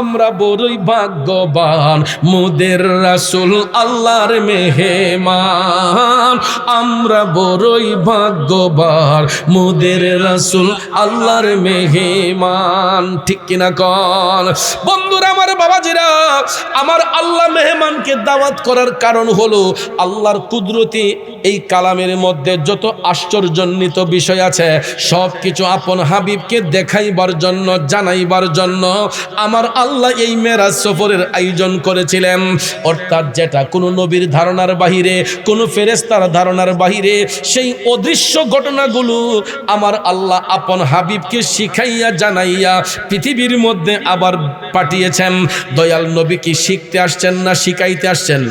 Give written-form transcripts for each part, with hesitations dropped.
আমরা বড়ই ভাগ্যবান, মোদের রাসূল আল্লাহর মেহমান। আমরা বড়ই ভাগ্যবান, মোদের রাসূল আল্লাহর মেহমান। ঠিক কিনা কন বন্ধুরা আমার, বাবাজিরা আমার, আল্লাহ মেহমানকে দাওয়াত করার কারণ হলো আল্লাহর কুদরতি এই কালামের মধ্যে যত আশ্চর্যান্বিত বিষয় আছে সব কিছু আপন হাবিবকে দেখাইবার জন্য, জানাইবার জন্য আমার আল্লাহ এই মেরাজ সফরের আয়োজন করেছিলেন। অর্থাৎ যেটা কোনো নবীর ধারণার বাহিরে, কোনো ফেরেশতার ধারণার বাহিরে, সেই অদৃশ্য ঘটনাগুলো আমার আল্লাহ আপন হাবিবকে শিখাইয়া জানাইয়া পৃথিবীর মধ্যে আবার পাঠিয়েছেন। দয়াল নবী কি শিখতে আসছেন না শিখাইতে আসছেন?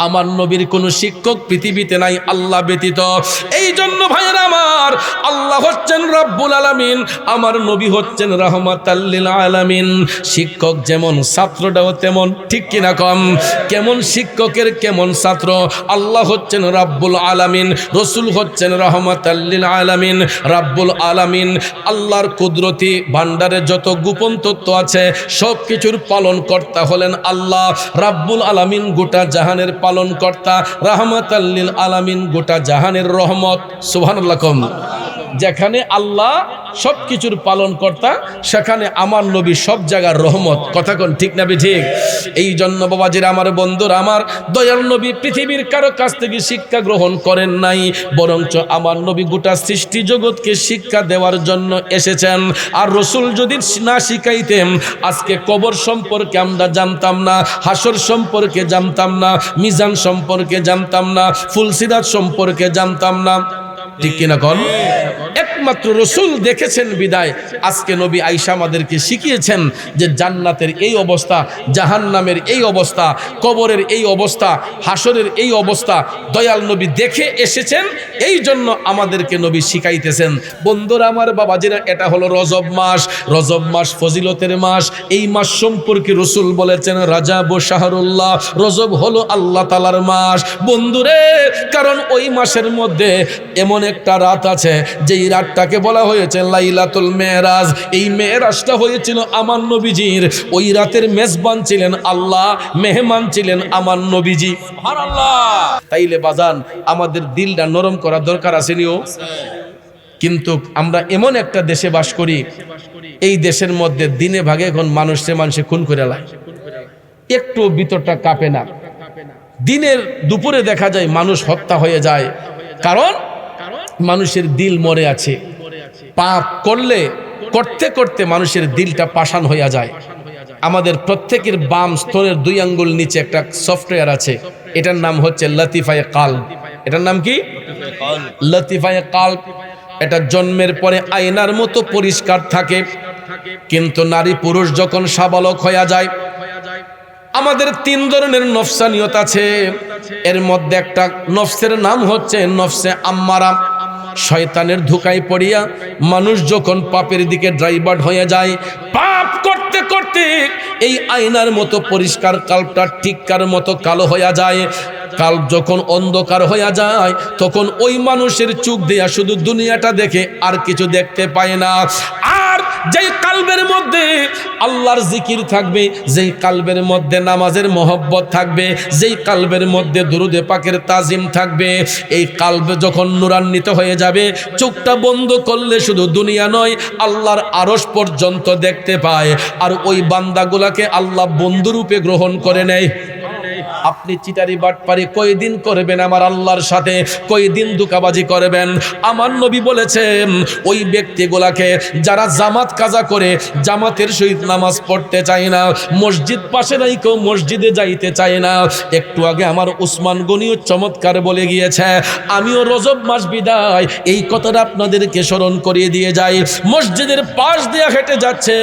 আমার নবীর কোনো শিক্ষক পৃথিবীতে নাই আল্লাহ ব্যতীত। এই জন্য ভাইরা আমার, আল্লাহ হচ্ছেন রব্বুল আলামিন, আমার নবী হচ্ছেন রাহমাতাল লিল আলামিন। শিক্ষক যেমন ছাত্রটাও তেমন। ঠিক কিনা কম? কেমন শিক্ষকের কেমন ছাত্র? আল্লাহ হচ্ছেন রব্বুল আলামিন, রসুল হচ্ছেন রাহমাতাল লিল আলামিন। রব্বুল আলামিন আল্লাহর কুদরতি ভান্ডারে যত গোপন তত্ত্ব আছে সব কিছুর পালন কর্তা হলেন আল্লাহ। রব্বুল আলামিন গোটা জাহানের পালন কর্তা, রাহমাতাল লিল আলামিন গোটা জাহানের রহমত। সুবহানাল্লাহ কম। যেখানে আল্লাহ সব কিছুর পালন কর্তা, সেখানে আমার নবী সব জায়গার রহমত। কথা কোন ঠিক না ঠিক? এই জন্য বাবাজিরা আমার, বন্ধুরা আমার, দয়াল নবী পৃথিবীর কারো কাছ থেকে শিক্ষা গ্রহণ করেন নাই, বরঞ্চ আমার নবী গোটা সৃষ্টি জগৎকে শিক্ষা দেওয়ার জন্য এসেছেন। আর রসুল যদি না শিখাইতেন আজকে কবর সম্পর্কে আমরা জানতাম না, হাসর সম্পর্কে জানতাম না, মিজান সম্পর্কে জানতাম না, ফুলসিরাত সম্পর্কে জানতাম না। ঠিক কিনা কন? একমাত্র রসুল দেখেছেন বিদায় আজকে নবী আয়েশা আমাদেরকে শিখিয়েছেন যে জান্নাতের এই অবস্থা, জাহান্নামের এই অবস্থা, কবরের এই অবস্থা, হাসরের এই অবস্থা দয়াল নবী দেখে এসেছেন। এই জন্য আমাদেরকে নবী শিখাইতেছেন। বন্ধুরা আমার, বাবাজিরা, এটা হলো রজব মাস। রজব মাস ফজিলতের মাস। এই মাস সম্পর্কে রসুল বলেছেন রাজাব শাহরুল্লাহ, রজব হলো আল্লাহ তাআলার মাস। বন্ধুরে, কারণ ওই মাসের মধ্যে এমন একটা রাত আছে যেই রাতটাকে বলা হয়েছে লাইলাতুল মেরাজ। এই মেরাজটা হয়েছিল আমার নবীজির। ওই রাতের মেজবান ছিলেন আল্লাহ, মেহমান ছিলেন আমার নবীজি। সুবহানাল্লাহ। তাইলে বাজান, আমাদের দিলটা নরম করা দরকার আছে নিও। কিন্তু আমরা এমন একটা দেশে বাস করি, এই দেশের মধ্যে দিনে ভাগে এখন মানুষে খুন করে লাই, একটু ভিতরটা কাঁপে না। দিনের দুপুরে দেখা যায় মানুষ হত্যা হয়ে যায়, কারণ মানুষের দিল মরে আছে। পাপ করলে করতে করতে মানুষের দিলটা পাষাণ হয়ে যায়। আমাদের প্রত্যেকের বাম স্তনের 2 আঙ্গুল নিচে একটা সফটওয়্যার আছে, এটার নাম হচ্ছে লতিফায়ে কালব। এটার নাম কি? লতিফায়ে কালব। এটা জন্মের পরে আয়নার মতো পরিষ্কার থাকে, কিন্তু নারী পুরুষ যখন সাবালক হয়ে যায়, আমাদের 3 ধরনের নফসানিয়ত আছে। এর মধ্যে একটা নফসের নাম হচ্ছে নফসে আম্মারা। শয়তানের ধোঁকায় পড়িয়া মানুষ যখন পাপের দিকে ড্রাইভার্ট হয়ে যায়, পাপ করতে করতে এই আয়নার মতো পরিষ্কার কাল্পটা টিক্কার মতো কালো হয়ে যায়। কাল্প যখন অন্ধকার হয়ে যায়, তখন ওই মানুষের চোখ দিয়া শুধু দুনিয়াটা দেখে, আর কিছু দেখতে পায় না। আর যেই কালবের মধ্যে আল্লাহর জিকির থাকবে, যেই কালবের মধ্যে নামাজের মহব্বত থাকবে, যেই কালবের মধ্যে দুরুদে পাকের তাজিম থাকবে, এই কালবে যখন নূরান্বিত হয়ে যাবে, চোখটা বন্ধ করলে শুধু দুনিয়া নয়, আল্লাহর আরশ পর্যন্ত দেখতে পায়। আর ওই বান্দাগুলাকে আল্লাহ বন্ধুরূপে গ্রহণ করে নেয়। আপনি চিটারি বাটপারি কয়দিন করবেন আমার আল্লাহর সাথে, কয়দিন ধোঁকাবাজি করবেন? আমার নবী বলেছেন ওই ব্যক্তিগুলাকে যারা জামাত কাজা করে, জামাতের সহিত নামাজ পড়তে চায় না, মসজিদ পাশে নাই, কেউ মসজিদে যাইতে চায় না। একটু আগে আমার উসমান গনিও চমৎকার বলে গিয়েছে, আমিও রজব মাস বিদায় এই কথাটা আপনাদেরকে স্মরণ করিয়ে দিয়ে যাই। মসজিদের পাশ দিয়ে হেঁটে যাচ্ছে,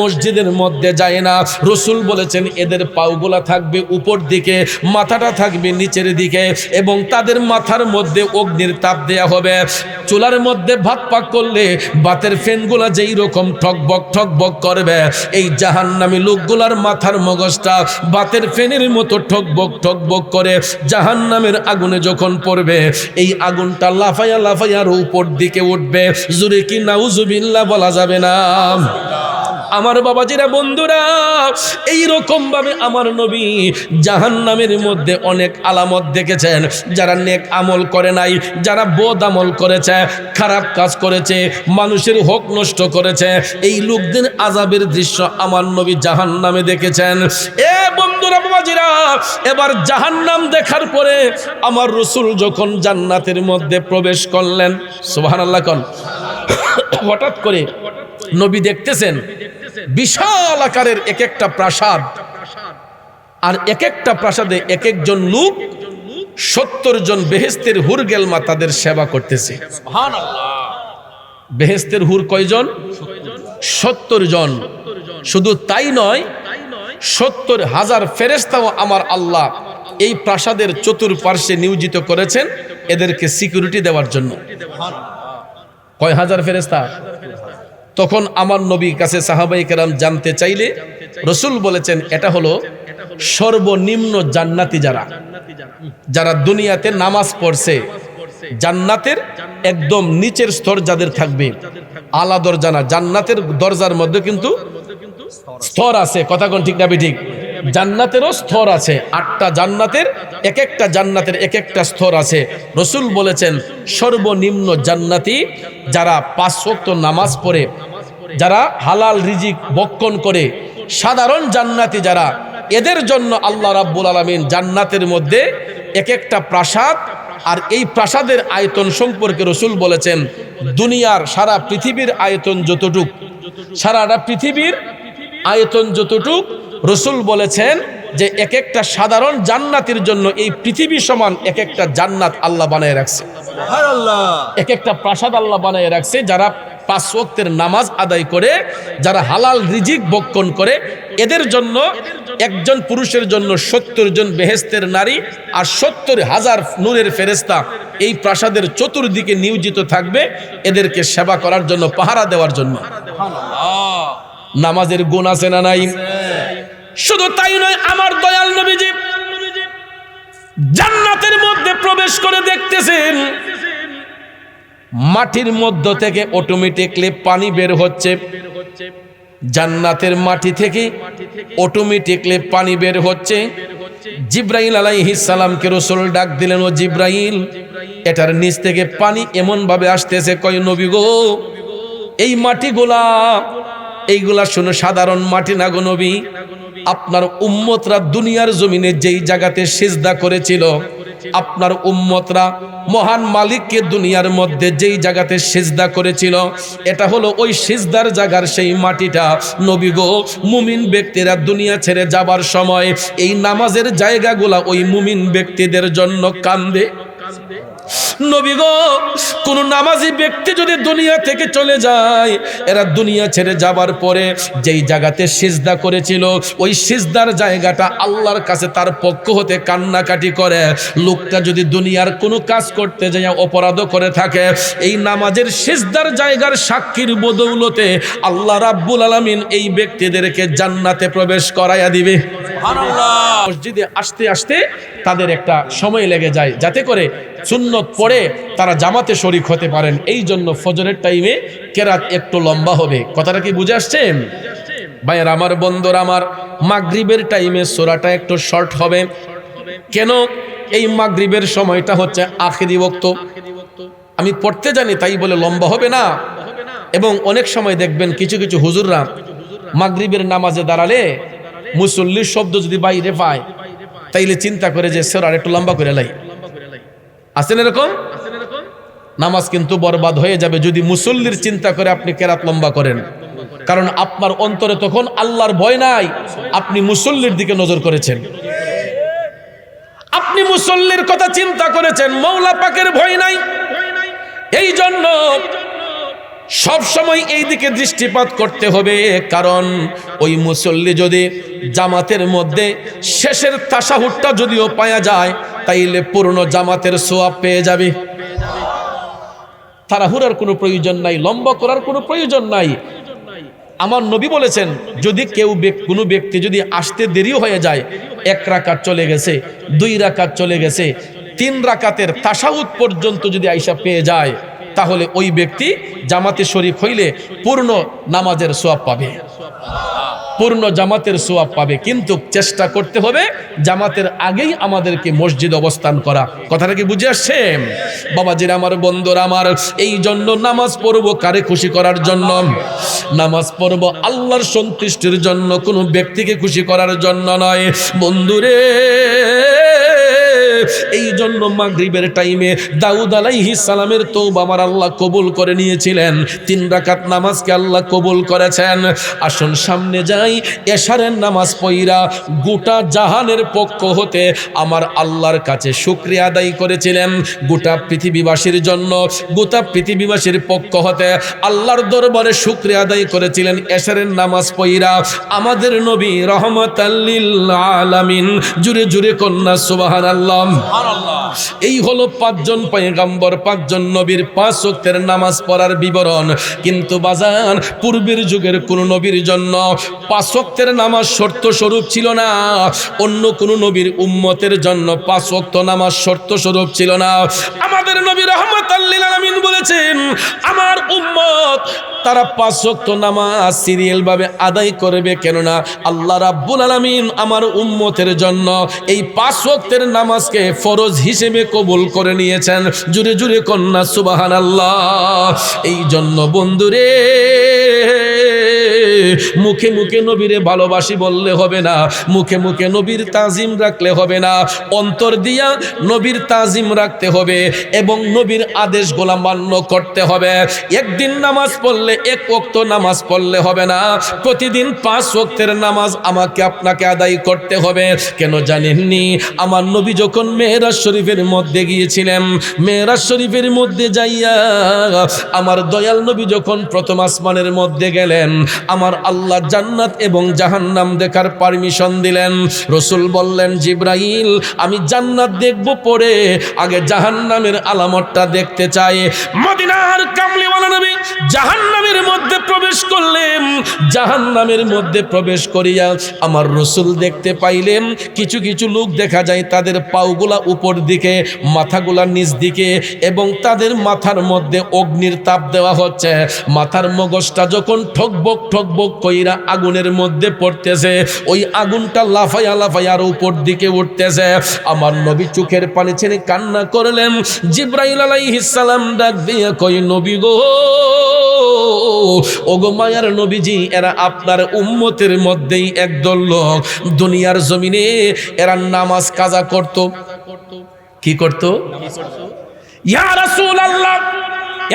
মসজিদের মধ্যে যায় না। রসুল বলেছেন এদের পাওগুলা থাকবে উপর দিকে, মাথাটা থাকবে নিচের দিকে, এবং তাদের মাথার মধ্যে অগ্নির তাপ দেয়া হবে। চুলার মধ্যে ভাত পাক করলে ভাতের ফেনগুলা যেই রকম ঠকবক ঠকবক করবে, এই জাহান্নামী লোকগুলার মাথার মগজটা ভাতের ফেনের মতো ঠকবক ঠকবক করে জাহান্নামের আগুনে যখন পড়বে, এই আগুনটা লাফাইয়া লাফাইয়ার উপর দিকে উঠবে। জোরে কি নাউজুবিল্লাহ বলা যাবে না? আমার বাবাজিরা, বন্ধুরা, এই রকম ভাবে আমার নবী জাহান্নামের মধ্যে অনেক আলামত দেখেছেন। যারা নেক আমল করে নাই, যারা বদ আমল করেছে, খারাপ কাজ করেছে, মানুষের হক নষ্ট করেছে, এই লোকদের আযাবের দৃশ্য আমার নবী জাহান্নামে দেখেছেন। এ বন্ধুরা, বাবাজিরা, এবার জাহান্নাম দেখার পরে আমার রাসূল যখন জান্নাতের মধ্যে প্রবেশ করলেন, সুবহানাল্লাহ কোন, হঠাৎ করে নবী দেখতেছেন বিশাল আকারের এক একটা প্রাসাদ, আর এক একটা প্রাসাদে এক একজন লোক 70 জন বেহেশতের হুর গেলমা তাদের সেবা করতেছে। সুবহানাল্লাহ। বেহেশতের হুর কয়জন? 70 জন। শুধু তাই নয়, 70,000 ফেরেশতাও আমার আল্লাহ এই প্রাসাদের চতুর্পার্শ্বে নিয়োজিত করেছেন এদেরকে সিকিউরিটি দেওয়ার জন্য। কয় হাজার ফেরেশতা? তখন আমার নবীর কাছে সাহাবায়ে কেরাম জানতে চাইলে রাসূল বলেছেন, এটা হলো সর্বনিম্ন জান্নাতি, যারা দুনিয়াতে নামাজ পড়ছে, জান্নাতের একদম নিচের স্তর যাদের থাকবে, আলা দরজা না, জান্নাতের দরজার মধ্যে কিন্তু স্তর আছে। কথা কোন ঠিক না ঠিক? জান্নাতেরও স্তর আছে, 8টা জান্নাতের, এক একটা জান্নাতের এক একটা স্তর আছে। রাসূল বলেছেন সর্বনিম্ন জান্নাতি যারা 5 ওয়াক্ত নামাজ পড়ে, যারা হালাল রিজিক ভক্ষণ করে, সাধারণ জান্নাতি যারা, এদের জন্য আল্লাহ রাব্বুল আলামিন জান্নাতের মধ্যে এক একটা প্রাসাদ, আর এই প্রাসাদের আয়তন সম্পর্কে রাসূল বলেছেন দুনিয়ার সারা পৃথিবীর আয়তন যতটুক, সারাটা পৃথিবীর আয়তন যতটুক, রাসূল বলেছেন যে এক একটা সাধারণ জান্নাতের জন্য এই পৃথিবী সমান এক একটা জান্নাত আল্লাহ বানায় রাখছে। সুবহানাল্লাহ। এক একটা প্রাসাদ আল্লাহ বানায় রাখছে। যারা 5 ওয়াক্তের নামাজ আদায় করে, যারা হালাল রিজিক ভক্ষণ করে, এদের জন্য একজন পুরুষের জন্য 70 জন বেহেশতের নারী আর 70,000 নূরের ফেরেশতা এই প্রাসাদের চতুর্দিকে নিয়োজিত থাকবে এদেরকে সেবা করার জন্য, পাহারা দেওয়ার জন্য। সুবহানাল্লাহ। নামাজের গুণ আছে না নাই? শুধু তাই নয়, আমার দয়াল নবীজি জান্নাতের মধ্যে প্রবেশ করে দেখতেছেন মাটির মধ্য থেকে অটোমেটিকলি পানি বের হচ্ছে। জান্নাতের মাটি থেকে অটোমেটিকলি পানি বের হচ্ছে। জিব্রাইল আলাইহিস সালামকে রাসূল ডাক দিলেন, ও জিব্রাইল, এটার নিচ থেকে পানি এমন ভাবে আসতেছে, কয় নবী গো, এই মাটিগুলা, এইগুলা শুনো সাধারণ মাটি না গো নবী, আপনার উম্মতরা দুনিয়ার জমিনে যেই জায়গাতে সিজদা করেছিল, আপনার উম্মতরা মহান মালিককে দুনিয়ার মধ্যে যেই জায়গাতে সিজদা করেছিল, এটা হলো ওই সিজদার জায়গার সেই মাটিটা। নবী গো, মুমিন ব্যক্তিরা দুনিয়া ছেড়ে যাবার সময় এই নামাজের জায়গাগুলা ওই মুমিন ব্যক্তিদের জন্য কান্দে। নবী গো, কোন নামাজি ব্যক্তি যদি দুনিয়া থেকে চলে যায়, এরা দুনিয়া ছেড়ে যাবার পরে যেই জায়গাতে সিজদা করেছিল ওই সিজদার জায়গাটা আল্লাহর কাছে তার পক্ষ হতে কান্নাকাটি করে। লোকটা যদি দুনিয়ার কোনো কাজ করতে যায় অপরাধও করে থাকে, এই নামাজের সিজদার জায়গার সাক্ষীর বদৌলতে আল্লাহ রাব্বুল আলামিন এই ব্যক্তিদেরকে জান্নাতে প্রবেশ করাইয়া দিবে। সুবহানাল্লাহ। মসজিদে আসতে আসতে তাদের একটা সময় লেগে যায়, যাতে করে সুন্নত পড়ে তারা জামাতে শরীক হতে পারেন। এই জন্য ফজরের টাইমে কেরাত একটু লম্বা হবে। কথাটা কি বুঝে আসছেন ভাইয়ের আমার, বন্ধুরা আমার? মাগরিবের টাইমে সূরাটা একটু শর্ট হবে। কেন? এই মাগরিবের সময়টা হচ্ছে আখিরি ওয়াক্ত। আমি পড়তে জানি তাই বলে লম্বা হবে না। এবং অনেক সময় দেখবেন কিছু কিছু হুজুররা মাগরিবের নামাজে দাঁড়ালে মুসল্লির শব্দ যদি বাইরে পায়, তাইলে চিন্তা করে যে সূরা একটু লম্বা করে লাই। আছেন এরকম? নামাজ কিন্তু বরবাদ হয়ে যাবে যদি মুসল্লির চিন্তা করে আপনি কেরাত লম্বা করেন। কারণ আপনার অন্তরে তখন আল্লাহর ভয় নাই, আপনি মুসল্লির দিকে নজর করেছেন, আপনি মুসল্লির কথা চিন্তা করেছেন, মওলা পাকের ভয় নাই। এই জন্য সব সময় এই দিকে দৃষ্টিপাত করতে হবে। কারণ ওই মুসল্লি যদি জামাতের মধ্যে শেষের তাশাহুদটা যদিও পাওয়া যায়, তাইলে পূর্ণ জামাতের সওয়াব পেয়ে যাবে। তাড়াহুড়ার কোনো প্রয়োজন নাই, লম্বা করার কোনো প্রয়োজন নাই। আমার নবী বলেছেন, যদি কোনো ব্যক্তি যদি আসতে দেরি হয়ে যায়, 1 রাকাত চলে গেছে, 2 রাকাত চলে গেছে, 3 রাকাতের তাশাহুদ পর্যন্ত যদি আইসা পেয়ে যায়, তাহলে ওই ব্যক্তি জামাতে শরীক হইলে পূর্ণ নামাজের সওয়াব পাবে, পূর্ণ জামাতের সওয়াব পাবে। কিন্তু চেষ্টা করতে হবে জামাতের আগেই আমাদেরকে মসজিদ অবস্থান করা। কথাটা কি বুঝে আসছে বাবাজির আমার, বন্ধুরা আমার? এই জন্য নামাজ পড়ব কারে খুশি করার জন্য? নামাজ পড়ব আল্লাহর সন্তুষ্টির জন্য, কোনো ব্যক্তিকে খুশি করার জন্য নয় বন্ধুরে। এই জন্য মাগরিবের টাইমে দাউদ আলাইহিস সালামের তওবা আমার আল্লাহ কবুল করে নিয়েছিলেন। 3 রাকাত নামাজকে আল্লাহ কবুল করেছেন। আসুন সামনে যাই, এশারের নামাজ পড়া গোটা জাহানের পক্ষ হতে আমার আল্লাহর কাছে শুকরিয়া আদায় করেছিলেন। গোটা পৃথিবীবাসীর জন্য, গোটা পৃথিবীবাসীর পক্ষ হতে আল্লাহর দরবারে শুকরিয়া আদায় করেছিলেন এশারের নামাজ পড়া আমাদের নবী রহমাতাল লিল আলামিন। জুরে জুরে কন্যা সুবহানাল্লাহ। এই হলো 5 জন পয়গম্বর, 5 জন নবীর 5 ওয়াক্তের নামাজ পড়ার বিবরণ। কিন্তু বাজান, পূর্বের যুগের কোন নবীর জন্য 5 ওয়াক্তের নামাজ শর্ত স্বরূপ ছিল না। অন্য কোন নবীর উম্মতের জন্য 5 ওয়াক্ত নামাজ শর্ত স্বরূপ ছিল না। আমাদের নবী রাহমাতাল লিল আলামিন বলেছেন, আমার উম্মত তারা 5 ওয়াক্ত নামাজ সিরিয়াল ভাবে আদায় করবে, কেননা আল্লাহ রাব্বুল আলামিন আমার উম্মতের জন্য এই 5 ওয়াক্তের নামাজকে ফরজ হিসেবে কবুল করে নিয়েছেন। জুরে জুরে কন্যা সুবহানাল্লাহ। এই জন্য বন্ধুরে, মুখে মুখে নবীরে ভালোবাসি বললে হবে না, মুখে মুখে নবীর তাজিম রাখলে হবে না, অন্তর দিয়া নবীর তাজিম রাখতে হবে এবং নবীর আদেশগুলো মান্য করতে হবে। একদিন নামাজ পড়লে 1 ওয়াক্ত নামাজ পড়লে হবে না, প্রতিদিন 5 ওয়াক্তের নামাজ আমাকে আপনাকে আদায় করতে হবে। কেন জানেননি? আমার নবী যখন মেরাজ শরীফের মধ্যে গিয়েছিলেন, মেরাজ শরীফের মধ্যে যাইয়া আমার দয়াল নবী যখন প্রথম আসমানের মধ্যে গেলেন, আমার আল্লাহ জান্নাত এবং জাহান্নাম দেখার পারমিশন দিলেন। রাসূল বললেন, জিবরাইল আমি জান্নাত দেখব, পরে আগে জাহান্নামের আলামতটা দেখতে চাই। মদিনার কামলিওয়ালা নবী জাহান্নামের মধ্যে প্রবেশ করলেন। জাহান্নামের মধ্যে প্রবেশ করিয়া আমার রাসূল দেখতে পাইলেন কিছু কিছু লোক দেখা যায় তাদের পাগুলা উপর দিকে, মাথাগুলা নিচ দিকে, এবং তাদের মাথার মধ্যে অগ্নির তাপ দেওয়া হচ্ছে। মাথার মগজটা যখন ঠকবক ঠকবক কইরা আগুনের মধ্যে পড়তেছে, ওই আগুনটা লাফাইয়া লাফাইয়া আর উপর দিকে উঠতেছে। আমার নবী চোখের পানি ছেড়ে কান্না করলেন। জিবরাইল আলাইহিস সালাম ডাক দিয়ে কই, নবী গো, ওগো মায়ার নবীজি, এরা আপনার উম্মতের মধ্যেই একদল লোক দুনিয়ার জমিনে এরা নামাজ কাজা করত। কি করত? ইয়া রাসূলুল্লাহ,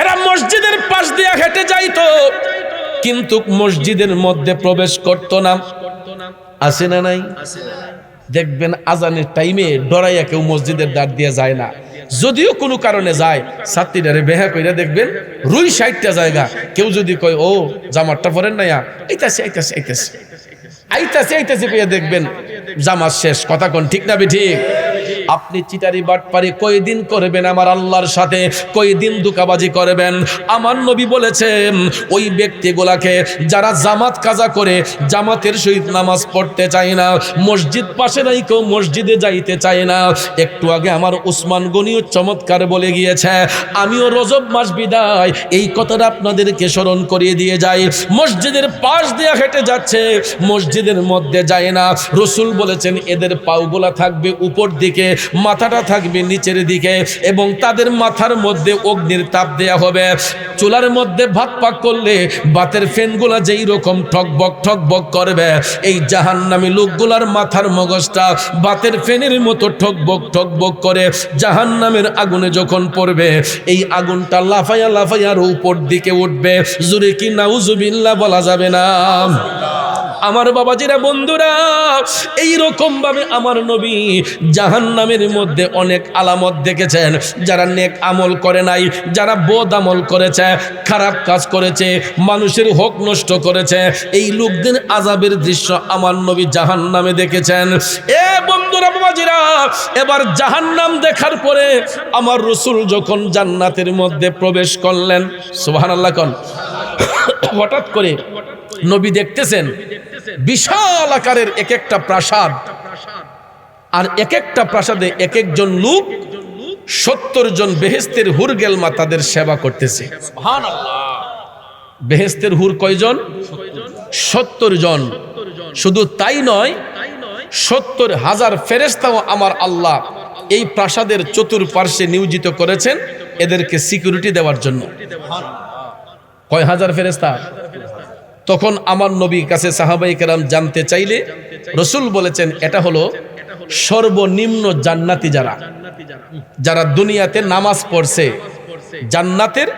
এরা মসজিদের পাশ দিয়ে হেঁটে যাইতো, কিন্তু মসজিদের মধ্যে প্রবেশ করত না। আছে না নাই? দেখবেন আজানের টাইমে ডরাইয়া কেউ মসজিদের দ্বার দিয়ে যায় না। যদিও কোনো কারণে যায়, ছাত্রীটারে বেহা কইরা দেখবেন রুই 60টা জায়গা। কেউ যদি কয়, ও জামাতটা পরেন না, আইতাছে আইতাছে আইতাছে আইতাছে আইতাছে কইয়া দেখবেন জামাত শেষ। কথা কোন ঠিক না ঠিক? আপনি চিটারি বাটপারি কয়দিন করবেন আমার আল্লাহর সাথে, কয়দিন দুকাবাজি করবেন? আমার নবী বলেছেন, ওই ব্যক্তিগুলাকে যারা জামাত কাজা করে, জামাতের সহিত নামাজ পড়তে চায় না, মসজিদ পাশে নাই কেউ মসজিদে যাইতে চায় না। একটু আগে আমার উসমান গনিও চমৎকার বলে গিয়েছে, আমিও রজব মাস বিদায় এই কথাটা আপনাদেরকে স্মরণ করিয়ে দিয়ে যাই। মসজিদের পাশ দিয়ে হেঁটে যাচ্ছে, মসজিদের মধ্যে যায় না। রাসূল বলেছেন, এদের পাগুলা থাকবে উপর দিকে, মাথাটা থাকবে নিচের দিকে, এবং তাদের মাথার মধ্যে অগ্নির তাপ দেয়া হবে। চুলার মধ্যে ভাত পাক করলে ভাতের ফেনগুলা যেই রকম ঠকবক ঠকবক করবে, এই জাহান্নামী লোকগুলার মাথার মগজটা ভাতের ফেনের মতো ঠকবক ঠকবক করে জাহান্নামের আগুনে যখন পড়বে, এই আগুনটা লাফাইয়া লাফাইয়া উপর দিকে উঠবে। জোরে কি নাউজুবিল্লাহ বলা যাবে না? আমার বাবাজিরা, বন্ধুরা, এই রকম ভাবে আমার নবী জাহান্নামের মধ্যে অনেক আলামত দেখেছেন। যারা নেক আমল করে নাই, যারা বদ আমল করেছে, খারাপ কাজ করেছে, মানুষের হক নষ্ট করেছে, এই লোকদের আযাবের দৃশ্য আমার নবী জাহান্নামে দেখেছেন। এ বন্ধুরা, বাবাজিরা, এবার জাহান্নাম দেখার পরে আমার রাসূল যখন জান্নাতের মধ্যে প্রবেশ করলেন, সুবহানাল্লাহ কোন, হঠাৎ করে নবী দেখতেছেন বিশাল আকারের এক একটা প্রাসাদ, আর এক একটা প্রাসাদে এক একজন লোক 70 জন বেহেশতের হুর গেলমা তাদের সেবা করতেছে। বেহেশতের হুর কয়জন? 70 জন। শুধু তাই নয়, 70,000 ফেরেশতাও আমার আল্লাহ এই প্রাসাদের চতুর্পার্শ্বে নিয়োজিত করেছেন এদেরকে সিকিউরিটি দেওয়ার জন্য। কয় হাজার ফেরেশতা? তখন আমার নবীর কাছে সাহাবায়ে কেরাম জানতে চাইলে রাসূল বলেছেন, এটা হলো সর্বনিম্ন জান্নাতি যারা দুনিয়াতে নামাজ পড়ছে, জান্নাতের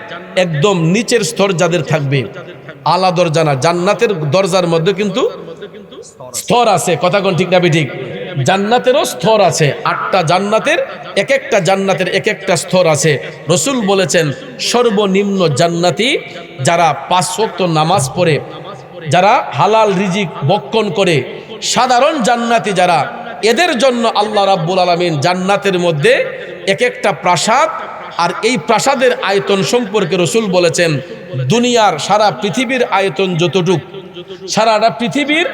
একদম নিচের স্তর যাদের থাকবে, আলা দরজা না, জান্নাতের দরজার মধ্যে কিন্তু স্তর আছে। কথা কোন ঠিক না ঠিক? জান্নাতেরও স্তর আছে, 8টা জান্নাতের, এক একটা জান্নাতের এক একটা স্তর আছে। রাসূল বলেছেন সর্বনিম্ন জান্নাতি যারা 5 ওয়াক্ত নামাজ পড়ে, যারা হালাল রিজিক ভক্ষণ করে, সাধারণ জান্নাতি যারা, এদের জন্য আল্লাহ রাব্বুল আলামিন জান্নাতের মধ্যে এক একটা প্রাসাদ, আর এই প্রাসাদের আয়তন সম্পর্কে রাসূল বলেছেন দুনিয়ার সারা পৃথিবীর আয়তন যতটুক, সারাটা পৃথিবীর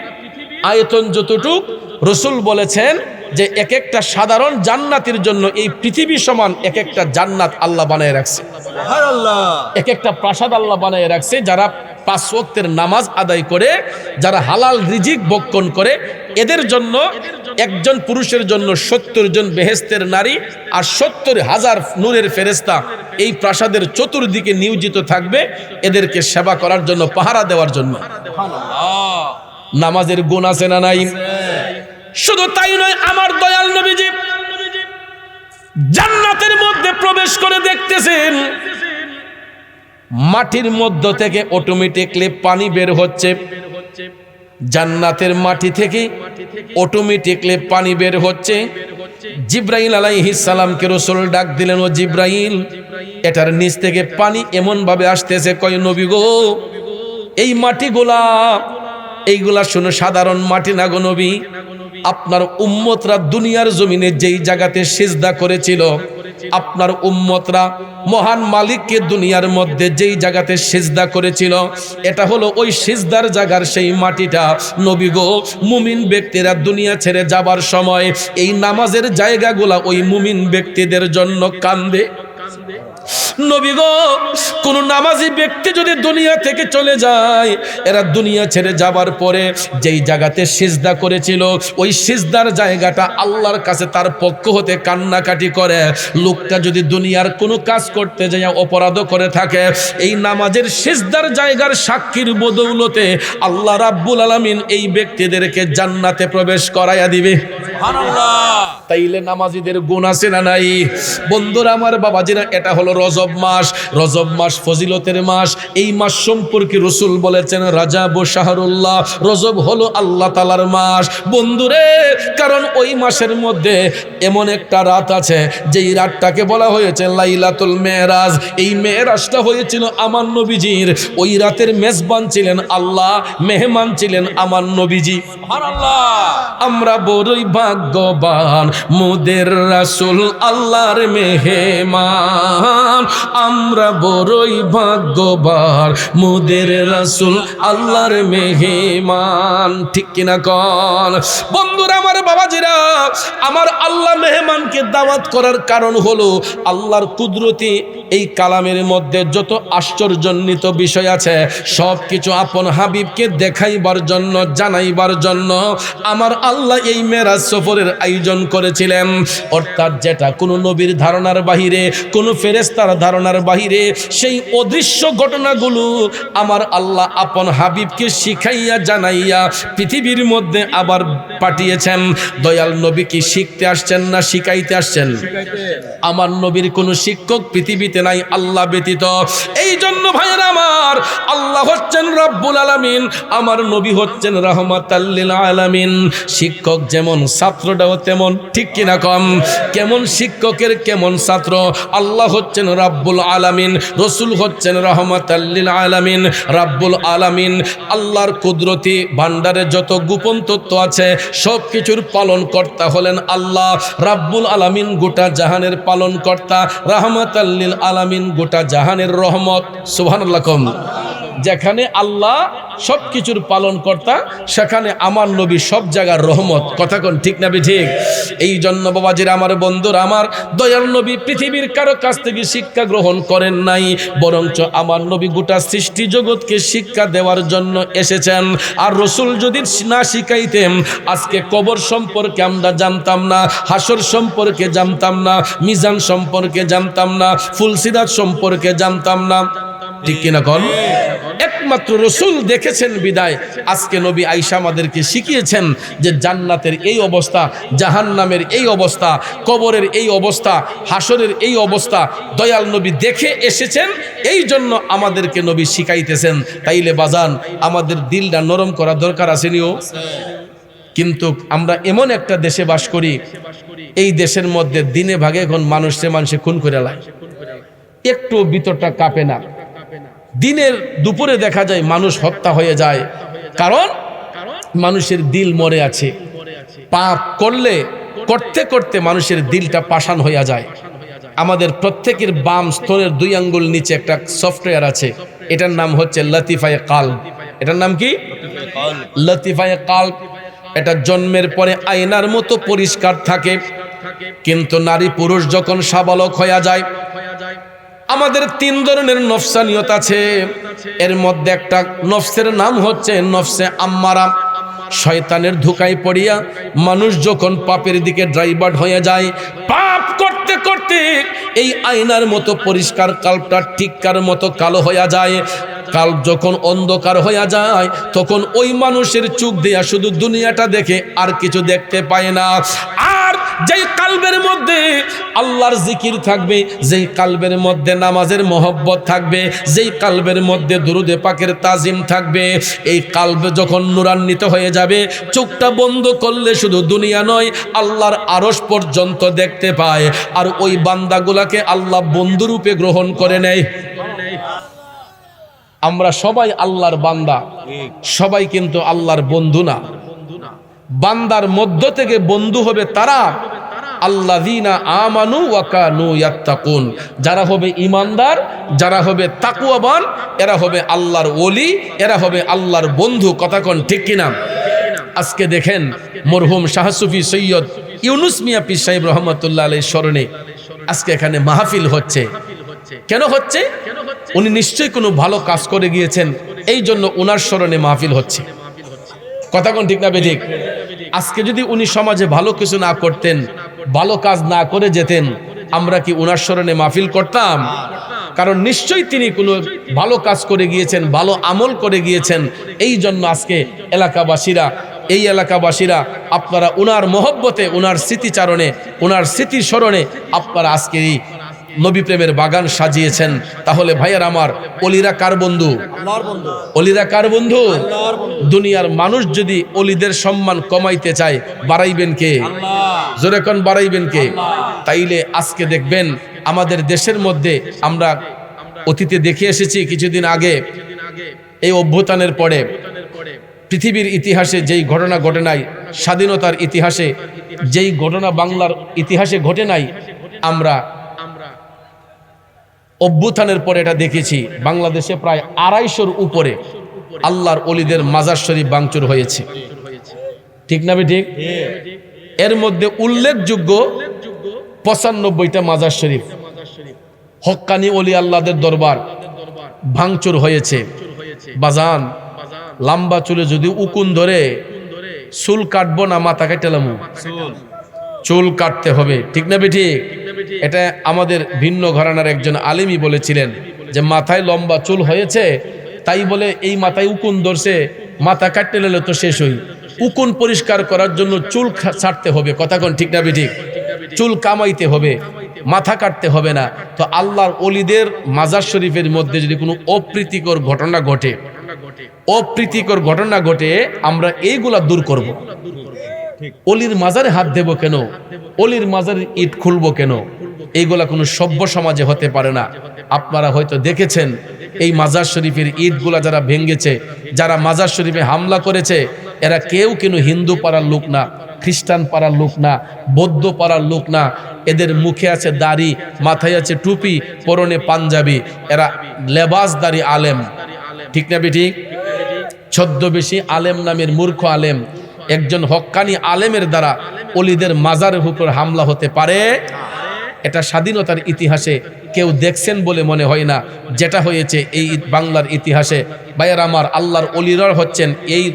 আয়তন যতটুক, রাসূল বলেছেন যে এক একটা সাধারণ জান্নাতের জন্য এই পৃথিবী সমান এক একটা জান্নাত আল্লাহ বানায় রাখছে। সুবহানাল্লাহ। এক একটা প্রাসাদ আল্লাহ বানায় রাখছে। যারা 5 ওয়াক্তের নামাজ আদায় করে, যারা হালাল রিজিক ভক্ষণ করে, এদের জন্য, একজন পুরুষের জন্য 70 জন বেহেশতের নারী আর 70,000 নূরের ফেরেশতা এই প্রাসাদের চতুর্দিকে নিয়োজিত থাকবে এদেরকে সেবা করার জন্য, পাহারা দেওয়ার জন্য। সুবহানাল্লাহ। নামাজের গুণ আছে না নাই? শুধু তাই নয়, আমার দয়াল নবীজি জান্নাতের মধ্যে প্রবেশ করে দেখতেছেন মাটির মধ্য থেকে অটোমেটিকলি পানি বের হচ্ছে। জান্নাতের মাটি থেকে অটোমেটিকলি পানি বের হচ্ছে। জিব্রাইল আলাইহিস সালামকে রাসূল ডাক দিলেন, ও জিব্রাইল, এটার নিচ থেকে পানি এমন ভাবে আসতেছে, কয় নবী গো, এই মাটিগুলা, এইগুলা শুনো সাধারণ মাটি না গো নবী, আপনার উম্মতরা দুনিয়ার জমিনে যেই জায়গাতে সিজদা করেছিল, আপনার উম্মতরা মহান মালিককে দুনিয়ার মধ্যে যেই জায়গাতে সিজদা করেছিল, এটা হলো ওই সিজদার জায়গার সেই মাটিটা। নবী গো, মুমিন ব্যক্তিরা দুনিয়া ছেড়ে যাবার সময় এই নামাজের জায়গাগুলা ওই মুমিন ব্যক্তিদের জন্য কান্দে। নবী গো, কোন নামাজি ব্যক্তি যদি দুনিয়া থেকে চলে যায়, এরা দুনিয়া ছেড়ে যাবার পরে যেই জায়গাতে সিজদা করেছিল ওই সিজদার জায়গাটা আল্লাহর কাছে তার পক্ষ হতে কান্নাকাটি করে। লোকটা যদি দুনিয়ার কোনো কাজ করতে যায় অপরাধ করে থাকে, এই নামাজের সিজদার জায়গার সাক্ষীর বদৌলতে আল্লাহ রাব্বুল আলামিন এই ব্যক্তিদেরকে জান্নাতে প্রবেশ করাইয়া দিবে। সুবহানাল্লাহ। তাইলে নামাজিদের গুণ আছে না নাই? বন্ধুরা আমার, বাবাজিরা, এটা হলো রজব মাস। রজব মাস ফজিলতের মাস। এই মাস সম্পর্কে রাসূল বলেছেন রাজাব শাহরুল্লাহ, রজব হলো আল্লাহ তাআলার মাস। বন্ধুরে, কারণ ওই মাসের মধ্যে এমন একটা রাত আছে যেই রাতটাকে বলা হয়েছে লাইলাতুল মেরাজ। এই মেরাজটা হয়েছিল আমার নবীজির। ওই রাতের মেজবান ছিলেন আল্লাহ, মেহমান ছিলেন আমার নবীজি। সুবহানাল্লাহ। আমরা বড়ই ভাগ্যবান, মোদের রাসূল আল্লাহর মেহমান। আমরা বড়ই ভাগ্যবান, মোদের রাসূল আল্লাহর মেহমান। ঠিক কিনা কোন? বন্ধুরা আমার, বাবাজিরা আমার, আল্লাহ মেহমানকে দাওয়াত করার কারণ হলো আল্লাহর কুদরতি এই কালামের মধ্যে যত আশ্চর্যান্বিত বিষয় আছে সব কিছু আপন হাবিবকে দেখাইবার জন্য, জানাইবার জন্য আমার আল্লাহ এই মেরাজ সফরের আয়োজন করেছিলেন। অর্থাৎ যেটা কোনো নবীর ধারণার বাহিরে, কোনো ফেরেশতার ধারণার বাহিরে, সেই অদৃশ্য ঘটনাগুলো আমার আল্লাহ আপন হাবিবকে শিখাইয়া জানাইয়া পৃথিবীর মধ্যে আবার পাঠিয়েছেন। দয়াল নবী কি শিখতে আসছেন না শিখাইতে আসছেন? আমার নবীর কোনো শিক্ষক পৃথিবীতে নাই আল্লাহ ব্যতীত। এই জন্য ভাইয়েরা আমার, আল্লাহ হচ্ছেন রব্বুল আলামিন, আমার নবী হচ্ছেন রাহমাতাল লিল আলামিন। শিক্ষক যেমন, ছাত্রটাও তেমন। ঠিক কিনা কম? কেমন শিক্ষকের কেমন ছাত্র? আল্লাহ হচ্ছেন রব্বুল আলামিন, রাসূল হচ্ছেন রাহমাতাল লিল আলামিন। রব্বুল আলামিন আল্লাহর কুদরতি ভান্ডারে যত গোপন তত্ত্ব আছে সব কিছুর পালন কর্তা হলেন আল্লাহ। রব্বুল আলামিন গোটা জাহানের পালন কর্তা, রাহমাতাল লিল আলামিন গোটা জাহানের রহমত। সুবহানাল্লাহ। যেখানে আল্লাহ সবকিছুর পালন কর্তা, সেখানে আমার নবী সব জায়গার রহমত। কথা কোন ঠিক না ঠিক? এই জন্য বাবাজির আমার, বন্ধুরা আমার, দয়াল নবী পৃথিবীর কারো কাছ থেকে শিক্ষা গ্রহণ করেন নাই, বরঞ্চ আমার নবী গোটা সৃষ্টি জগৎকে শিক্ষা দেওয়ার জন্য এসেছেন। আর রসুল যদি না শিখাইতেন, আজকে কবর সম্পর্কে আমরা জানতাম না, হাসর সম্পর্কে জানতাম না, মিজান সম্পর্কে জানতাম না, ফুলসিরাত সম্পর্কে জানতাম না। ঠিক কিনা কোন? একমাত্র রসুল দেখেছেন বিদায় আজকে নবী আয়েশা আমাদেরকে শিখিয়েছেন যে জান্নাতের এই অবস্থা, জাহান্নামের এই অবস্থা, কবরের এই অবস্থা, হাসরের এই অবস্থা দয়াল নবী দেখে এসেছেন। এই জন্য আমাদেরকে নবী শিখাইতেছেন। তাইলে বাজান, আমাদের দিলটা নরম করা দরকার আছে নিও। কিন্তু আমরা এমন একটা দেশে বাস করি, এই দেশের মধ্যে দিনে ভাগে এখন মানুষে খুন করে লাই, একটু ভিতরটা কাঁপে না। দিনের দুপুরে দেখা যায় মানুষ হত্যা হয়ে যায়, কারণ মানুষের দিল মরে আছে। পাপ করলে করতে করতে মানুষের দিলটা পাষাণ হয়ে যায়। আমাদের প্রত্যেকের বাম স্তনের 2 আঙ্গুল নিচে একটা সফটওয়্যার আছে, এটার নাম হচ্ছে লতিফায়ে কালব। এটার নাম কি? লতিফায়ে কালব। এটা জন্মের পরে আয়নার মতো পরিষ্কার থাকে, কিন্তু নারী পুরুষ যখন সাবালক হয়ে যায়, আমাদের 3 ধরনের নফসানিয়ত আছে। এর মধ্যে একটা নফসের নাম হচ্ছে নফসে আম্মারা। শয়তানের ধোঁকায় পড়িয়া মানুষ যখন পাপের দিকে ড্রাইভার হয়ে যায়, পাপ করতে করতে এই আয়নার মতো পরিষ্কার কাল্পটা টিক্কার মতো কালো হয়ে যায়। কাল যখন অন্ধকার হয়ে যায়, তখন ওই মানুষের চোখ দিয়া শুধু দুনিয়াটা দেখে, আর কিছু দেখতে পায় না। আর যেই কালবের মধ্যে আল্লাহর জিকির থাকবে, যেই কালবের মধ্যে নামাজের মহব্বত থাকবে, যেই কালবের মধ্যে দুরুদে পাকের তাজিম থাকবে, এই কালব যখন নূরান্বিত হয়ে যাবে, চোখটা বন্ধ করলে শুধু দুনিয়া নয়, আল্লাহর আরশ পর্যন্ত দেখতে পায়। আর ওই বান্দাগুলাকে আল্লাহ বন্ধুরূপে গ্রহণ করে নেয়। আমরা সবাই আল্লাহর বান্দা, সবাই কিন্তু আল্লাহর বন্ধু না। বান্দার মধ্য থেকে বন্ধু হবে তারা, আল্লাযীনা আমানু ওয়া কানু ইয়াত্তাকুন, যারা হবে ঈমানদার, যারা হবে তাকওয়াবান, এরা হবে আল্লাহর ওলি, এরা হবে আল্লাহর বন্ধু। কথা কোন ঠিক কিনা? আজকে দেখেন মরহুম শাহ সুফি সৈয়দ ইউনুস মিয়া পীর সাহেব রহমাতুল্লাহ আলাইহির স্মরণে আজকে এখানে মাহফিল হচ্ছে। কেন হচ্ছে? উনি নিশ্চয়ই কোনো ভালো কাজ করে গিয়েছেন, এই জন্য ওনার স্মরণে মাহফিল হচ্ছে। কথা কোন ঠিক না বেঠিক? আজকে যদি উনি সমাজে ভালো কিছু না করতেন, ভালো কাজ না করে যেতেন, আমরা কি ওনার স্মরণে মাহফিল করতাম? কারণ নিশ্চয়ই তিনি কোনো ভালো কাজ করে গিয়েছেন, ভালো আমল করে গিয়েছেন। এই জন্য আজকে এই এলাকাবাসীরা আপনারা ওনার মহব্বতে, ওনার স্মৃতিচারণে, ওনার স্মৃতির স্মরণে আপনারা আজকে এই নবী প্রেমের বাগান সাজিয়েছেন। তাহলে ভাইয়ার আমার, অলিরা কার বন্ধু? আল্লাহর বন্ধু। অলিরা কার বন্ধু? আল্লাহর বন্ধু। দুনিয়ার মানুষ যদি অলিদের সম্মান কমাইতে চায়, বাড়াইবেন কে? আল্লাহ। জোরে কোন বাড়াইবেন কে? আল্লাহ। তাইলে আজকে দেখবেন আমাদের দেশের মধ্যে আমরা অতীতে দেখে এসেছি, কিছুদিন আগে এই অভ্যুত্থানের পরে পৃথিবীর ইতিহাসে যেই ঘটনা ঘটে নাই, স্বাধীনতার ইতিহাসে যেই ঘটনা বাংলার ইতিহাসে ঘটে নাই, আমরা অভ্যুত্থানের পরে এটা দেখেছি। বাংলাদেশে প্রায় 250-র উপরে আল্লাহর ওলিদের মাজার শরীফ ভাঙচুর হয়েছে। ঠিক না ঠিক? এর মধ্যে উল্লেখযোগ্য 95টা মাজার শরীফ, হক্কানি ওলি আল্লাহদের দরবার ভাঙচুর হয়েছে। বাজান, লম্বা চুলে যদি উকুন ধরে, চুল কাটবো না মাথা কাটালাম? চুল কাটতে হবে। ঠিক না ঠিক? এটা আমাদের ভিন্ন ঘরানার একজন আলেমই বলেছিলেন যে মাথায় লম্বা চুল হয়েছে, তাই বলে এই মাথায় উকুন ধরছে, মাথা কাটতে নিলে তো শেষ হই। উকুন পরিষ্কার করার জন্য চুল ছাড়তে হবে। কথা কোন ঠিক না ঠিক? চুল কামাইতে হবে, মাথা কাটতে হবে না। তো আল্লাহর ওলিদের মাজার শরীফের মধ্যে যদি কোনো অপ্রীতিকর ঘটনা ঘটে, আমরা এইগুলা দূর করব। অলির মাজারে হাত দেব কেন? অলির মাজারে ইট খুলবো কেন? এইগুলা কোনো সভ্য সমাজে হতে পারে না। আপনারা হয়তো দেখেছেন এই মাজার শরীফের ইটগুলা যারা ভেঙেছে, যারা মাজার শরীফে হামলা করেছে, এরা কেউ কিন্তু হিন্দু পাড়ার লোক না, খ্রিস্টান পাড়ার লোক না, বৌদ্ধ পাড়ার লোক না। এদের মুখে আছে দাড়ি, মাথায় আছে টুপি, পরনে পাঞ্জাবি, এরা লেবাসদারি আলেম। ঠিক না বেঠিক? ছদ্মবেশী আলেম নামের মূর্খ আলেম একজন হক্কানি আলেমের দ্বারা অলিদের মাজারের উপর হামলা হতে পারে? এটা স্বাধীনতার ইতিহাসে কেউ দেখছেন বলে মনে হয় না। যেটা হয়েছে এই বাংলার ইতিহাসে, ভাইয়ের আমার, আল্লাহর অলিরা হচ্ছেন এই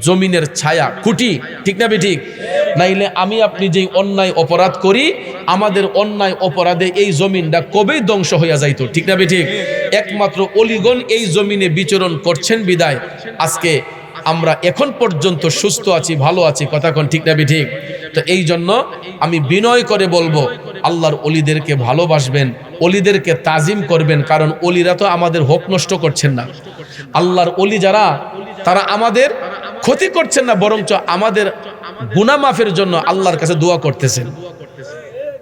জমিনের ছায়া খুঁটি। ঠিক না বেঠিক? নাইলে আমি আপনি যেই অন্যায় অপরাধ করি, আমাদের অন্যায় অপরাধে এই জমিনটা কবেই ধ্বংস হইয়া যাইতো। ঠিক না বেঠিক? একমাত্র অলিগণ এই জমিনে বিচরণ করছেন বিদায় আজকে আমরা এখন পর্যন্ত সুস্থ আছি, ভালো আছি। কথা কোন ঠিক না বেঠিক? তো এই জন্য আমি বিনয় করে বলবো, আল্লাহর অলিদেরকে ভালোবাসবেন, অলিদেরকে তাজিম করবেন, কারণ অলিরা তো আমাদের হক নষ্ট করছেন না। আল্লাহর অলি যারা, তারা আমাদের ক্ষতি করছেন না, বরঞ্চ আমাদের গুনাহ মাফের জন্য আল্লাহর কাছে দোয়া করতেছেন।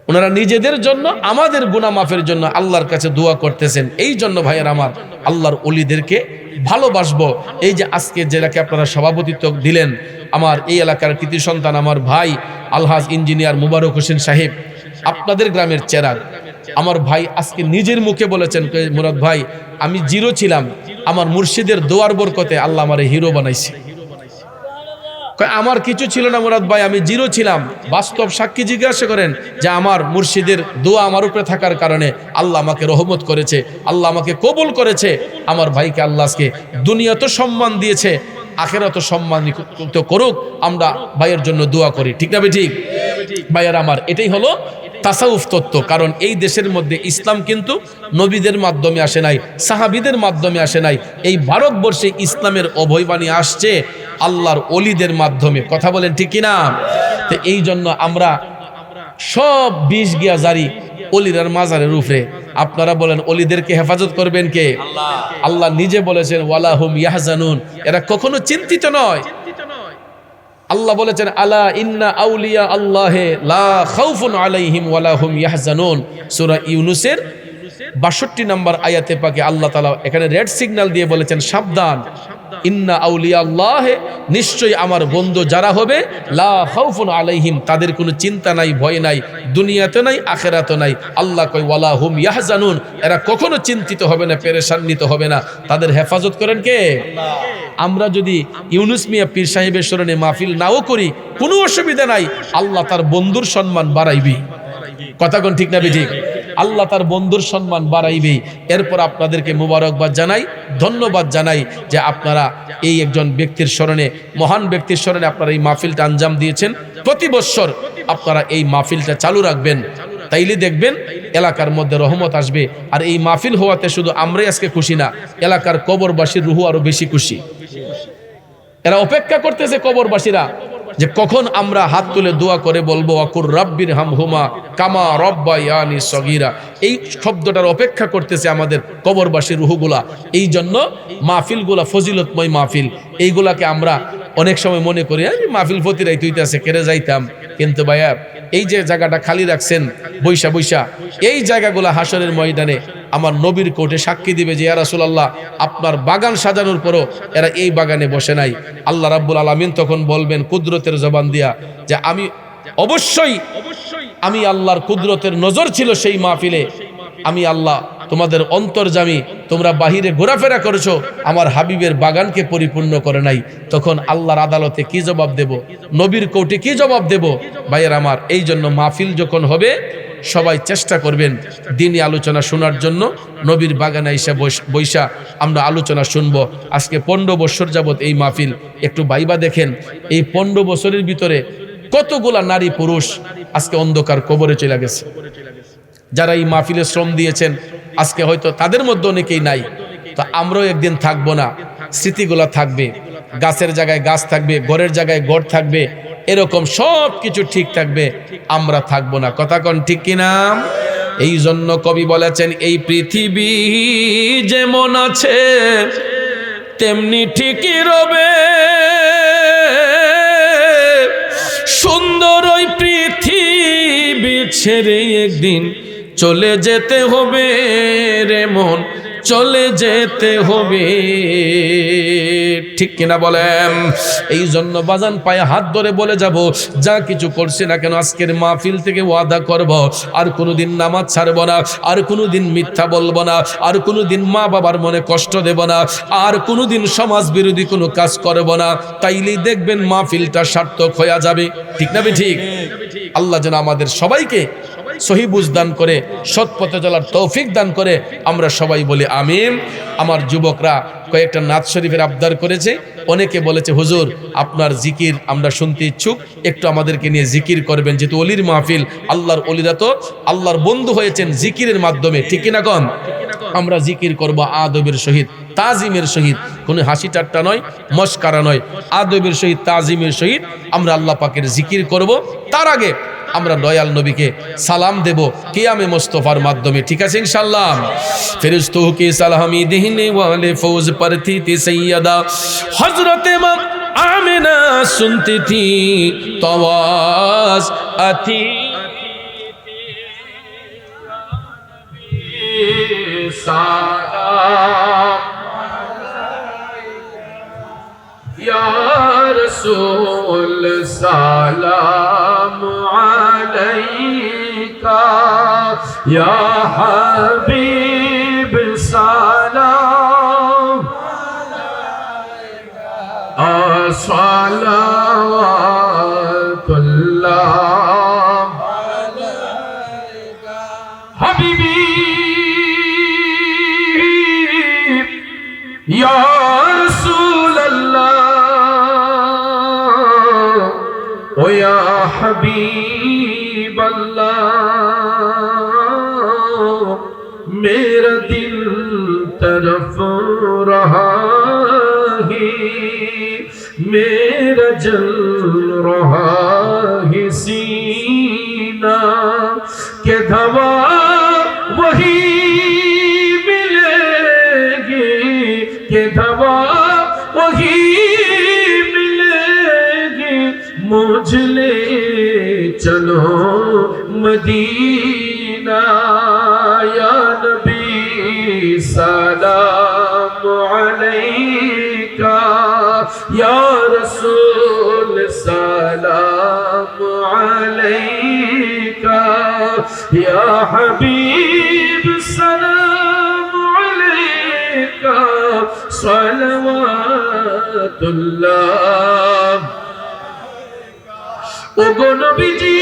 ওনারা নিজেদের জন্য, আমাদের গুনাহ মাফের জন্য আল্লাহর কাছে দোয়া করতেছেন। এই জন্য ভাইয়ের আমার, আল্লাহর অলিদেরকে ভালোবাসবো। এই যে আজকে যেটাকে আপনারা সভাপতিত্ব দিলেন, আমার এই এলাকার কৃতি সন্তান আমার ভাই আলহাজ ইঞ্জিনিয়ার মুবারক হোসেন সাহেব, আপনাদের গ্রামের চেরাগ, আমার ভাই আজকে নিজের মুখে বলেছেন, মুরাদ ভাই আমি জিরো ছিলাম, আমার মুর্শিদের দোয়ার বরকতে আল্লাহ আমারে হিরো বানাইছে। আমার কিছু ছিল না মুরাদ ভাই, আমি জিরো ছিলাম। বাস্তব সাক্ষী জিজ্ঞাসা করেন যে আমার মুর্শিদের দোয়া আমার উপরে থাকার কারণে আল্লাহ আমাকে রহমত করেছে, আল্লাহ আমাকে কবুল করেছে। আমার ভাইকে আল্লাহ আজকে দুনিয়া তো সম্মান দিয়েছে, আখেরাত সম্মানিত করুক। আমরা ভাইয়ের জন্য দোয়া করি। ঠিক না ঠিক? ভাইয়ের আমার, এটাই হলো তাসাউফ তত্ত্ব। কারণ এই দেশের মধ্যে ইসলাম কিন্তু নবীদের মাধ্যমে আসে নাই, সাহাবীদের মাধ্যমে আসে নাই। এই ভারতবর্ষে ইসলামের অভয়বাণী আসছে আল্লাহর অলিদের মাধ্যমে। কথা বলেন ঠিক কিনা? তো এই জন্য আমরা সব বিষ গিয়া জারি অলিরার মাজারের উপরে। আপনারা বলেন অলিদেরকে হেফাজত করবেন কে? আল্লাহ নিজে বলেছেন ওয়ালা হুম ইয়াহজানুন, এরা কখনো চিন্তিত নয়। আল্লাহ বলেছেন আলা ইন্না আউলিয়া আল্লাহে লা খাউফুন আলাইহিম ওয়ালা হুম ইয়াহজানুন। সূরা ইউনূসের ৬২ নম্বর আয়াতে পাকে আল্লাহ তাআলা এখানে রেড সিগন্যাল দিয়ে বলেছেন সাবধান, ইন্না আউলিয়া আল্লাহে, নিশ্চয়ই আমার বন্ধু যারা হবে, লা খাউফুন আলাইহিম, তাদের কোনো চিন্তা নাই, ভয় নাই, দুনিয়াতে নাই, আখিরাতে নাই। আল্লাহ কয় ওয়ালা হুম ইয়াহজানুন, এরা কখনো চিন্তিত হবে না, পেরেশান্বিত হবে না। তাদের হেফাজত করেন কে? আমরা যদি ইউনুস মিয়া পীর সাহেবের স্মরণে মাহফিল নাও করি, কোনো অসুবিধা নাই, আল্লাহ তার বন্ধুর সম্মান বাড়াইবি। কথা কোন ঠিক না ঠিক? আল্লাহ তার বন্ধুর সম্মান বাড়াইবে। এরপর আপনাদেরকে মুবারকবাদ জানাই, ধন্যবাদ জানাই যে আপনারা এই একজন ব্যক্তির স্মরণে, মহান ব্যক্তির স্মরণে আপনারা এই মাহফিলটা আঞ্জাম দিয়েছেন। প্রতি বছর আপনারা এই মাহফিলটা চালু রাখবেন, তাইলে দেখবেন এলাকার মধ্যে রহমত আসবে। আর এই মাহফিল হওয়াতে শুধু আমরাই আজকে খুশি না, এলাকার কবরবাসীর রুহু আরো বেশি খুশি। এরা অপেক্ষা করতেছে কবরবাসীরা যে কখন আমরা হাত তুলে দোয়া করে বলবো আকুর রাব্বির হামহুমা কামা রব্বায়ানি সগীরা। এই শব্দটার অপেক্ষা করতেছে আমাদের কবরবাসীর রুহগুলা। এই জন্য মাহফিলগুলা ফজিলতময় মাহফিল, এইগুলাকে আমরা অনেক সময় মনে করি আমি মাহফিল ফতিরাই তুইতেছে কেড়ে যাইতাম, কিন্তু ভাইয়া এই যে জায়গাটা খালি রাখছেন বৈশা বৈশা, এই জায়গাগুলা হাসরের ময়দানে আমার নবীর কোর্টে সাক্ষী দিবে যে ইয়া রাসূলুল্লাহ, আপনার বাগান সাজানোর পরও এরা এই বাগানে বসে নাই। আল্লাহ রাব্বুল আলামিন তখন বলবেন কুদরতের জবান দিয়া যে আমি অবশ্যই, আমি আল্লাহর কুদরতের নজর ছিল সেই মাহফিলে, আমি আল্লাহ তোমাদের অন্তর্যামী, তোমরা বাহিরে ঘোরাফেরা করেছো, আমার হাবিবের বাগানকে পরিপূর্ণ করে নাই। তখন আল্লাহর আদালতে কি জবাব দেব? নবীর কোর্টে কি জবাব দেব? ভাইয়ের আমার, এই জন্য মাহফিল যখন হবে সবাই চেষ্টা করবেন দিনী আলোচনা শোনার জন্য। নবীর বাগানে এসে বৈশা আমরা আলোচনা শুনবো। আজকে 15 বছর যাবত এই মাহফিল, একটু বাইবা দেখেন এই 15 বছরের ভিতরে কতগুলা নারী পুরুষ আজকে অন্ধকার কবরে চলে গেছে। যারা এই মাহফিলে শ্রম দিয়েছেন আজকে হয়তো তাদের মধ্যে অনেকেই নাই, তো আমরাও একদিন থাকবো না, স্মৃতিগুলা থাকবে, গাছের জায়গায় গাছ থাকবে, ঘরের জায়গায় ঘর থাকবে, এরকম সব কিছু ঠিক থাকবে, আমরা থাকবো না। কথা কোন ঠিক কিনা? এই জন্য কবি বলেছেন এই পৃথিবী যেমন আছে তেমনি ঠিকই রবে, সুন্দর ওই পৃথিবী ছেড়ে একদিন চলে যেতে হবে রে মন, চলে যেতে হবে। ঠিক কিনা বলেন? এই জন্য বাজান পায়ে হাত ধরে বলে যাব, যা কিছু করছি না কেন আজকের মাহফিল থেকে ওয়াদা করব আর কোনোদিন নামাজ ছাড়ব না, আর কোনোদিন মিথ্যা বলবো না, আর কোনোদিন মা বাবার মনে কষ্ট দেব না, আর কোনোদিন সমাজ বিরোধী কোনো কাজ করব না। তাইলেই দেখবেন মাহফিলটা সার্থক হয়ে যাবে। ঠিক না ঠিক? আল্লাহ যেন আমাদের সবাইকে সহি বুঝ দান করে, সৎ পথে চলার তৌফিক দান করে। আমরা সবাই বলি আমিন। আমার যুবকরা কয়েকটা নাত শরীফের আবদার করেছে। অনেকে বলেছে হুজুর আপনার জিকির আমরা শুনতে ইচ্ছুক, একটু আমাদেরকে নিয়ে জিকির করবেন। যেহেতু অলির মাহফিল, আল্লাহর অলিরা তো আল্লাহর বন্ধু হয়েছেন জিকিরের মাধ্যমে। ঠিক কিনা কন? আমরা জিকির করব আদবের সহিত, তাজিমের সহিত, কোনো হাসি ঠাট্টা নয়, মস্কারা নয়, আদবের সহিত তাজিমের সহিত আমরা আল্লাহ পাকের জিকির করব। তার আগে আমরা দয়াল নবীকে সালাম দেব কিয়ামে মুস্তাফার মাধ্যমে। ঠিক আছে ইনশাআল্লাহ? ফেরেশতোं के सलामी देने वाले फौज पर थी सैयदा हजरत इमाम आमिना सुनती थी तवाज अती सलाम या रसूल सलाम अलैका या हबीब सलाम सलावतुल्लाह हबीबी या रसूल अल्लाह ओ या हबीब अल्लाह मेरा दिल तरफ रहा है, मेरा जल रहा है सीना के धवा वही मिलेगी, के धवा वही मिलेगी। मुझ ले चलो मदीना या नबी सलाम अलैका या रसूल सलाम अलैका या हबीब सलाम अलैका सलावतुल्लाह। ওগো নবীজি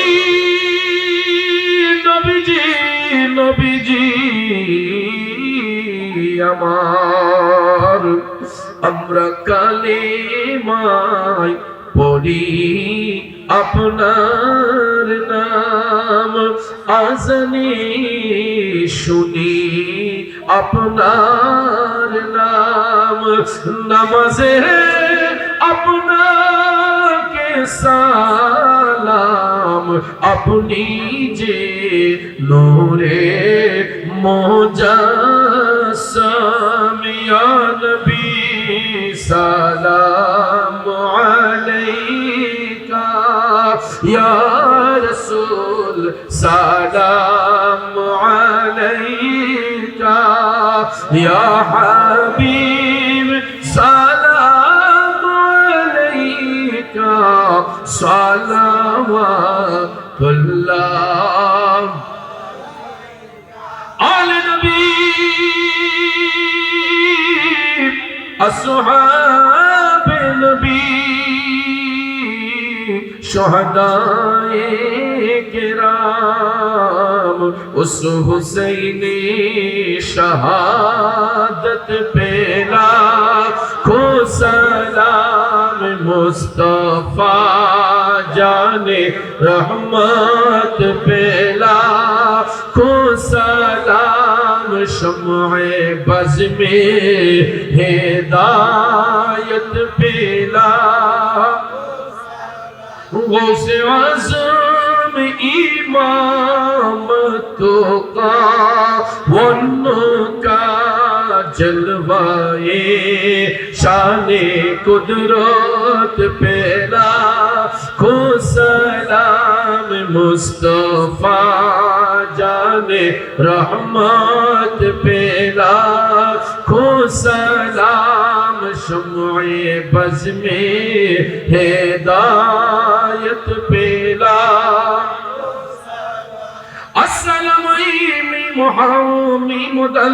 নবীজি নবীজি আমার, আমরা কালেমায় পড়ি আপনার নাম, আজানে শুনি আপনার নাম, নামাজে আপনাকে সালাম, আপনি যে নূরে মুজাসসাম ইয়া নবী সালাম আলাইকা ইয়া রাসূল সালাম আলাইকা ইয়া হাবিব সালাম আলাইকা সালাওয়াতুল্লাহ। আলে নবী আসহাবে নবী শুহাদায়ে কিরাম उस हुसैनी शहादत पे लाखों सलाम मुस्तफा जाने रहमत पे लाखों सलाम शम्ए बज़ में हिदायत पे गौसे आज़म इमामतों का उनका जलवाए शाने कुदरत पे लाखों सलाम मुस्तफा जाने रहमत पे लाखों सलाम शुमुए बज़ में हिदायत पेला अस्सलाम मुहामी मुदल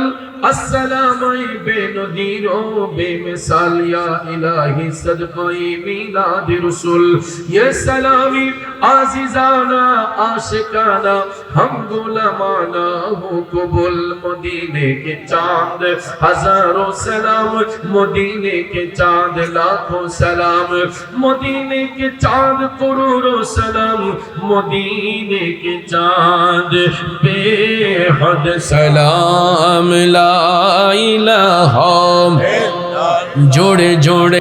अस्सलाम बेनदीरो बेमिसाल या इलाही सदक़ाए मिलाद रसूल ये सलामी आज़िज़ाना आशिकाना हम गुलामाना हो कबूल मदीने के चांद हजारों सलाम मदीने के चांद लाखों सलाम मदीने के चांद करोड़ों सलाम मदीने के चांद बेहद सलाम ला इलाहा जोड़े जोड़े